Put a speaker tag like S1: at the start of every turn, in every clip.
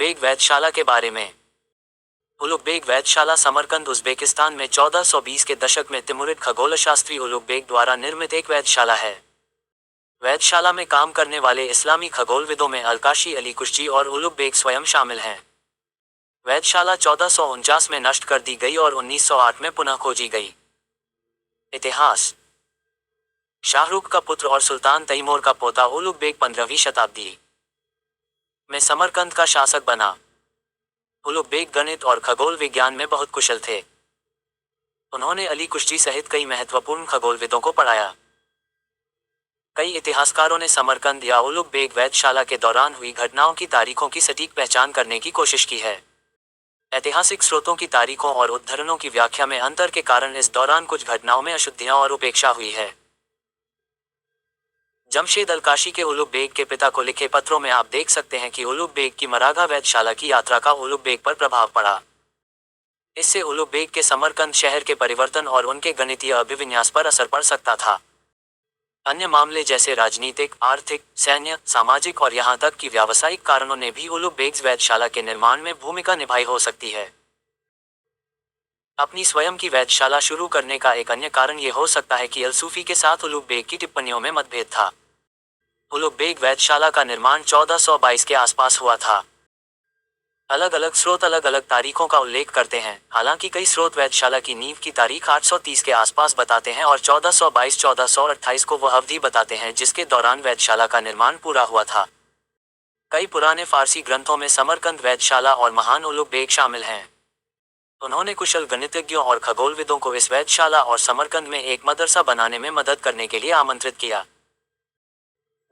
S1: Bag वेधशाला के बारे में। उलुग बेग वेधशाला समरकंद उज़्बेकिस्तान में 1420 के दशक में तिमुरिद खगोलशास्त्री उलुग बेग द्वारा निर्मित एक वेधशाला है। वेधशाला में काम करने वाले इस्लामी खगोलविदों में अलकाशी अली कुश्जी और उलुग बेग स्वयं शामिल हैं। वेधशाला 1449 में नष्ट कर दी गई और 1908 में पुनः खोजी गई। इतिहास। शाहरुख का पुत्र और सुल्तान तैमूर का पोता उलुग बेग 15वीं शताब्दी में समरकंद का शासक बना। उलुग बेग गणित और खगोल विज्ञान में बहुत कुशल थे। उन्होंने अली कुश्जी सहित कई महत्वपूर्ण खगोलविदों को पढ़ाया। कई इतिहासकारों ने समरकंद या उलुग बेग वेधशाला के दौरान हुई घटनाओं की तारीखों की सटीक पहचान करने की कोशिश की है। ऐतिहासिक स्रोतों की तारीखों और उद्धरणों की व्याख्या में अंतर के कारण इस दौरान कुछ घटनाओं में अशुद्धियां और उपेक्षा हुई है। जमशेद अलकाशी के उलुग बेग के पिता को लिखे पत्रों में आप देख सकते हैं कि उलुग बेग की मरागा वेधशाला की यात्रा का उलुग बेग पर प्रभाव पड़ा। इससे उलुग बेग के समरकंद शहर के परिवर्तन और उनके गणितीय अभिविन्यास पर असर पड़ सकता था। अन्य मामले जैसे राजनीतिक, आर्थिक, सैन्य, सामाजिक और यहाँ तक कि व्यावसायिक कारणों ने भी उलुग बेग वेधशाला के निर्माण में भूमिका निभाई हो सकती है। अपनी स्वयं की वेधशाला शुरू करने का एक अन्य कारण ये हो सकता है कि अलसूफी के साथ उलुग बेग की टिप्पणियों में मतभेद था। उलुग बेग वेधशाला का निर्माण 1422 के आसपास हुआ था। अलग अलग स्रोत अलग अलग तारीखों का उल्लेख करते हैं। हालांकि कई स्रोत वेधशाला की नींव की तारीख 830 के आसपास बताते हैं और 1422-1428 को वह अवधि बताते हैं जिसके दौरान वेधशाला का निर्माण पूरा हुआ था। कई पुराने फारसी ग्रंथों में समरकंद वेधशाला और महान उलुग बेग शामिल हैं। उन्होंने कुशल गणितज्ञों और खगोलविदों को इस वेधशाला और समरकंद में एक मदरसा बनाने में मदद करने के लिए आमंत्रित किया।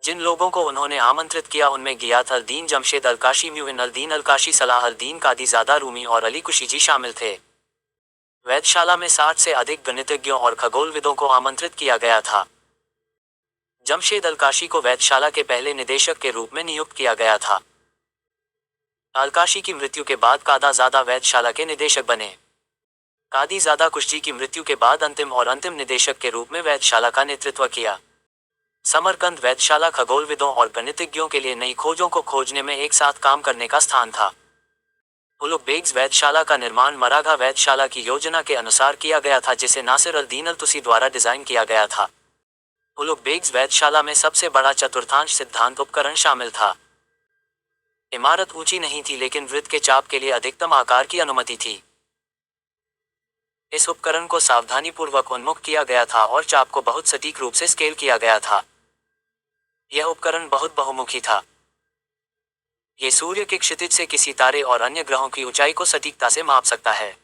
S1: जिन लोगों को उन्होंने आमंत्रित किया उनमें गियाथ अल-दीन जमशेद अलकाशी, म्यूइन अल-दीन अलकाशी, सलाह अल-दीन कादीज़ादा रूमी और अली कुशीजी शामिल थे। वेधशाला में 60 से अधिक गणितज्ञों और खगोलविदों को आमंत्रित किया गया था। जमशेद अलकाशी को वेधशाला के पहले निदेशक के रूप में नियुक्त किया गया था। अलकाशी की मृत्यु के बाद कादाज़ादा वेधशाला के निदेशक बने। कादीज़ादा कुश्जी की मृत्यु के बाद अंतिम निदेशक के रूप में वेधशाला का नेतृत्व किया। समरकंद वेधशाला खगोलविदों और गणितज्ञों के लिए नई खोजों को खोजने में एक साथ काम करने का स्थान था। उलुग बेग वेधशाला का निर्माण मरागा वेधशाला की योजना के अनुसार किया गया था जिसे नासिर अल-दीन अल-तुसी द्वारा डिजाइन किया गया था। उलुग बेग वेधशाला में सबसे बड़ा चतुर्थांश सिद्धांत उपकरण शामिल था। इमारत ऊंची नहीं थी लेकिन वृत्त के चाप के लिए अधिकतम आकार की अनुमति थी। इस उपकरण को सावधानीपूर्वक उन्मुख किया गया था और चाप को बहुत सटीक रूप से स्केल किया गया था। यह उपकरण बहुत बहुमुखी था। ये सूर्य के क्षितिज से किसी तारे और अन्य ग्रहों की ऊंचाई को सटीकता से माप सकता है।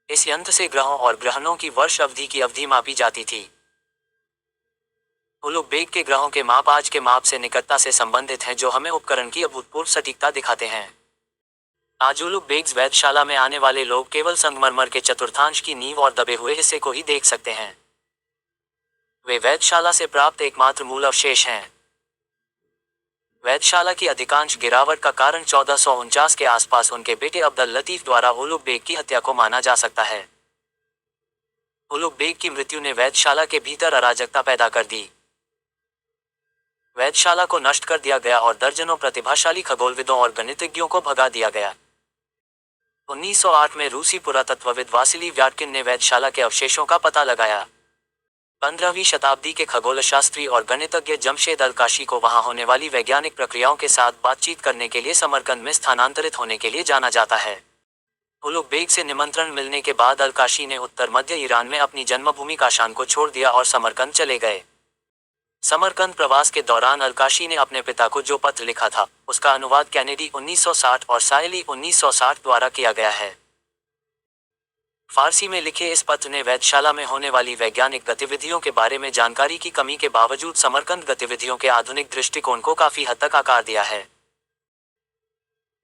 S1: इस यंत्र से ग्रहों और ग्रहणों की वर्ष अवधि की अवधि मापी जाती थी। उलुग बेग के ग्रहों के माप आज के माप से निकटता से संबंधित हैं जो हमें उपकरण की अभूतपूर्व सटीकता दिखाते हैं। आज उलुग बेग वेधशाला में आने वाले लोग केवल संगमरमर के चतुर्थांश की नींव और दबे हुए हिस्से को ही देख सकते हैं। वे वेधशाला से प्राप्त एकमात्र मूल अवशेष हैं। वेधशाला की अधिकांश गिरावट का कारण 1449 के आसपास उनके बेटे अब्दुल लतीफ द्वारा उलुग बेग की हत्या को माना जा सकता है। उलुग बेग की मृत्यु ने वेधशाला के भीतर अराजकता पैदा कर दी। वेधशाला को नष्ट कर दिया गया और दर्जनों प्रतिभाशाली खगोलविदों और गणितज्ञों को भगा दिया गया। 1908 में रूसी पुरातत्वविद वासिली व्याटकिन ने वेधशाला के अवशेषों का पता लगाया। 15वीं शताब्दी के खगोलशास्त्री और गणितज्ञ जमशेद अलकाशी को वहां होने वाली वैज्ञानिक प्रक्रियाओं के साथ बातचीत करने के लिए समरकंद में स्थानांतरित होने के लिए जाना जाता है। उलुग बेग से निमंत्रण मिलने के बाद अलकाशी ने उत्तर मध्य ईरान में अपनी जन्मभूमि काशान को छोड़ दिया और समरकंद चले गए। समरकंद प्रवास के दौरान अलकाशी ने अपने पिता को जो पत्र लिखा था उसका अनुवाद कैनेडी 1960 और सायली 1960 द्वारा किया गया है। फारसी में लिखे इस पत्र ने वेधशाला में होने वाली वैज्ञानिक गतिविधियों के बारे में जानकारी की कमी के बावजूद समरकंद गतिविधियों के आधुनिक दृष्टिकोण को काफी हद तक आकार दिया है।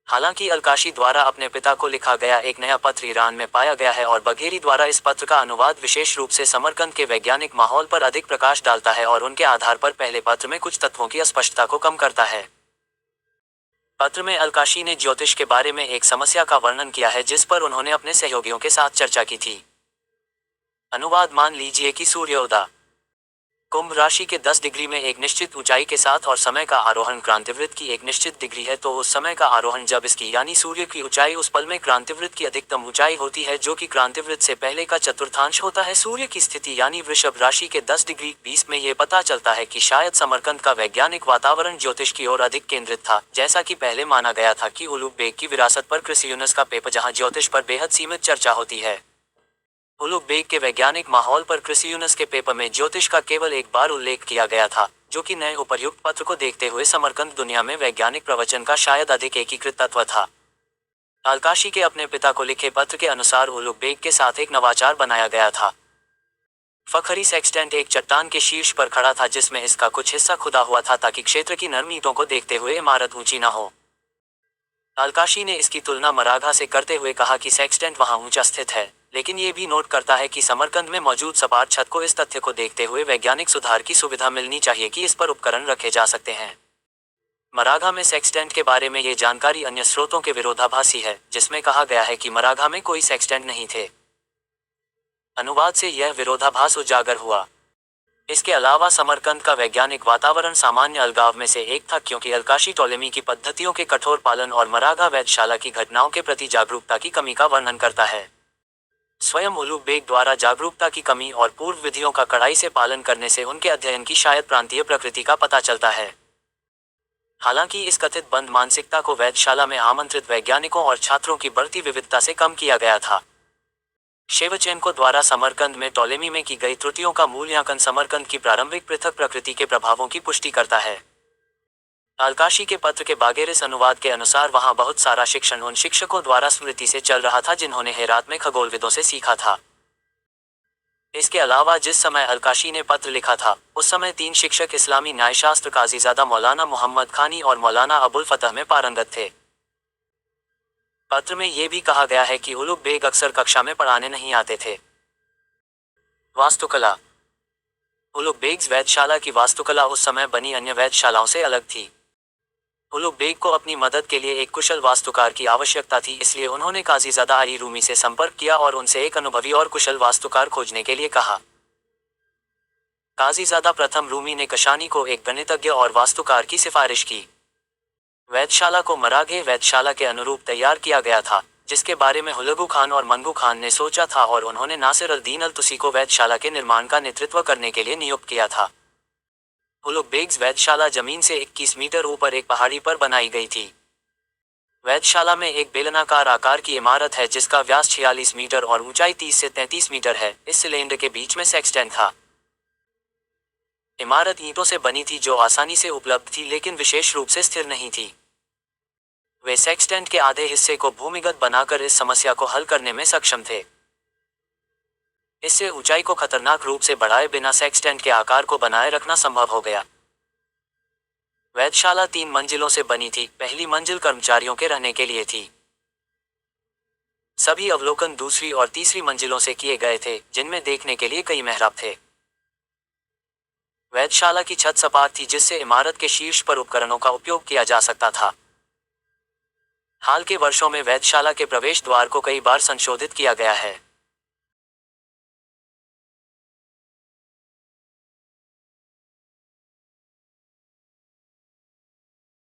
S1: हालांकि अलकाशी द्वारा अपने पिता को लिखा गया एक नया पत्र ईरान में पाया गया है और बघेरी द्वारा इस पत्र का अनुवाद विशेष रूप से समरकंद के वैज्ञानिक माहौल पर अधिक प्रकाश डालता है और उनके आधार पर पहले पत्र में कुछ तत्वों की अस्पष्टता को कम करता है। पत्र में अलकाशी ने ज्योतिष के बारे में एक समस्या का वर्णन किया है जिस पर उन्होंने अपने सहयोगियों के साथ चर्चा की थी। अनुवाद मान लीजिए कि सूर्योदय कुंभ राशि के 10 डिग्री में एक निश्चित ऊंचाई के साथ और समय का आरोहण क्रांतिवृत्त की एक निश्चित डिग्री है, तो उस समय का आरोहण जब इसकी यानी सूर्य की ऊंचाई उस पल में क्रांतिवृत्त की अधिकतम ऊंचाई होती है, जो कि क्रांतिवृत्त से पहले का चतुर्थांश होता है। सूर्य की स्थिति यानी वृषभ राशि के 10 डिग्री 20 में ये पता चलता है कि शायद समरकंद का वैज्ञानिक वातावरण ज्योतिष की ओर अधिक केंद्रित था, जैसा कि पहले माना गया था कि उलुग बेग की विरासत पर क्रिसियुनस का पेपर, जहाँ ज्योतिष पर बेहद सीमित चर्चा होती है। उलुग बेग के वैज्ञानिक माहौल पर क्रिसियुनस के पेपर में ज्योतिष का केवल एक बार उल्लेख किया गया था, जो कि नए उपर्युक्त पत्र को देखते हुए समरकंद दुनिया में वैज्ञानिक प्रवचन का शायद अधिक एकीकृत तत्व था। अलकाशी के अपने पिता को लिखे पत्र के अनुसार उलुग बेग के साथ एक नवाचार बनाया गया था। फखरी सेक्सटेंट एक चट्टान के शीर्ष पर खड़ा था, जिसमें इसका कुछ हिस्सा खुदा हुआ था ताकि क्षेत्र की नरम ईंटों को देखते हुए इमारत ऊंची न हो। अलकाशी ने इसकी तुलना मराघा से करते हुए कहा कि सेक्सटेंट वहां ऊंचा स्थित है, लेकिन ये भी नोट करता है कि समरकंद में मौजूद सपाट छत को इस तथ्य को देखते हुए वैज्ञानिक सुधार की सुविधा मिलनी चाहिए कि इस पर उपकरण रखे जा सकते हैं। मराघा में सेक्सटेंट के बारे में ये जानकारी अन्य स्रोतों के विरोधाभासी है, जिसमें कहा गया है कि मराघा में कोई सेक्सटेंट नहीं थे। अनुवाद से यह विरोधाभास उजागर हुआ। इसके अलावा समरकंद का वैज्ञानिक वातावरण सामान्य अलगाव में से एक था, क्योंकि अलकाशी टोलेमी की पद्धतियों के कठोर पालन और मराघा वेधशाला की घटनाओं के प्रति जागरूकता की कमी का वर्णन करता है। स्वयं उलुग बेग द्वारा जागरूकता की कमी और पूर्व विधियों का कड़ाई से पालन करने से उनके अध्ययन की शायद प्रांतीय प्रकृति का पता चलता है। हालांकि इस कथित बंद मानसिकता को वेधशाला में आमंत्रित वैज्ञानिकों और छात्रों की बढ़ती विविधता से कम किया गया था। शेवचेंको द्वारा समरकंद में टोलेमी में की गई त्रुटियों का मूल्यांकन समरकंद की प्रारंभिक पृथक प्रकृति के प्रभावों की पुष्टि करता है। अलकाशी के पत्र के बागेरिस अनुवाद के अनुसार वहां बहुत सारा शिक्षण उन शिक्षकों द्वारा स्मृति से चल रहा था जिन्होंने हेरात में खगोलविदों से सीखा था। इसके अलावा जिस समय अलकाशी ने पत्र लिखा था, उस समय 3 शिक्षक इस्लामी न्यायशास्त्र काजीजादा मौलाना मोहम्मद खानी और मौलाना अबुल फतह में पारंगत थे। पत्र में यह भी कहा गया है कि उलुग बेग अक्सर कक्षा में पढ़ाने नहीं आते थे। वास्तुकला। उलुग बेग्स वेधशाला की वास्तुकला उस समय बनी अन्य वेधशालाओं से अलग थी। उलुग बेग को अपनी मदद के लिए एक कुशल वास्तुकार की आवश्यकता थी, इसलिए उन्होंने काजीजादा अली रूमी से संपर्क किया और उनसे एक अनुभवी और कुशल वास्तुकार खोजने के लिए कहा। काजीजादा प्रथम रूमी ने कशानी को एक गणितज्ञ और वास्तुकार की सिफारिश की। वेधशाला को मराघे वेधशाला के अनुरूप तैयार किया गया था, जिसके बारे में हुलगू खान और मंगू खान ने सोचा था, और उन्होंने नासिर अल-दीन अल-तुसी को वेधशाला के निर्माण का नेतृत्व करने के लिए नियुक्त किया था। उलुग बेग्स वेधशाला जमीन से 21 मीटर ऊपर एक पहाड़ी पर बनाई गई थी। वेधशाला में एक बेलनाकार आकार की इमारत है जिसका व्यास 46 मीटर और ऊंचाई 30 से 33 मीटर है। इस सिलेंडर के बीच में सेक्सटेंट था। इमारत ईंटों से बनी थी जो आसानी से उपलब्ध थी, लेकिन विशेष रूप से स्थिर नहीं थी। वे सेक्सटेंट के आधे हिस्से को भूमिगत बनाकर इस समस्या को हल करने में सक्षम थे। इससे ऊंचाई को खतरनाक रूप से बढ़ाए बिना सेक्सटेंट के आकार को बनाए रखना संभव हो गया। वेधशाला 3 मंजिलों से बनी थी। पहली मंजिल कर्मचारियों के रहने के लिए थी। सभी अवलोकन दूसरी और तीसरी मंजिलों से किए गए थे, जिनमें देखने के लिए कई मेहराब थे। वेधशाला की छत सपाट थी, जिससे इमारत के शीर्ष पर उपकरणों का उपयोग किया जा सकता था। हाल के वर्षों में वेधशाला के प्रवेश द्वार को कई बार संशोधित किया गया है।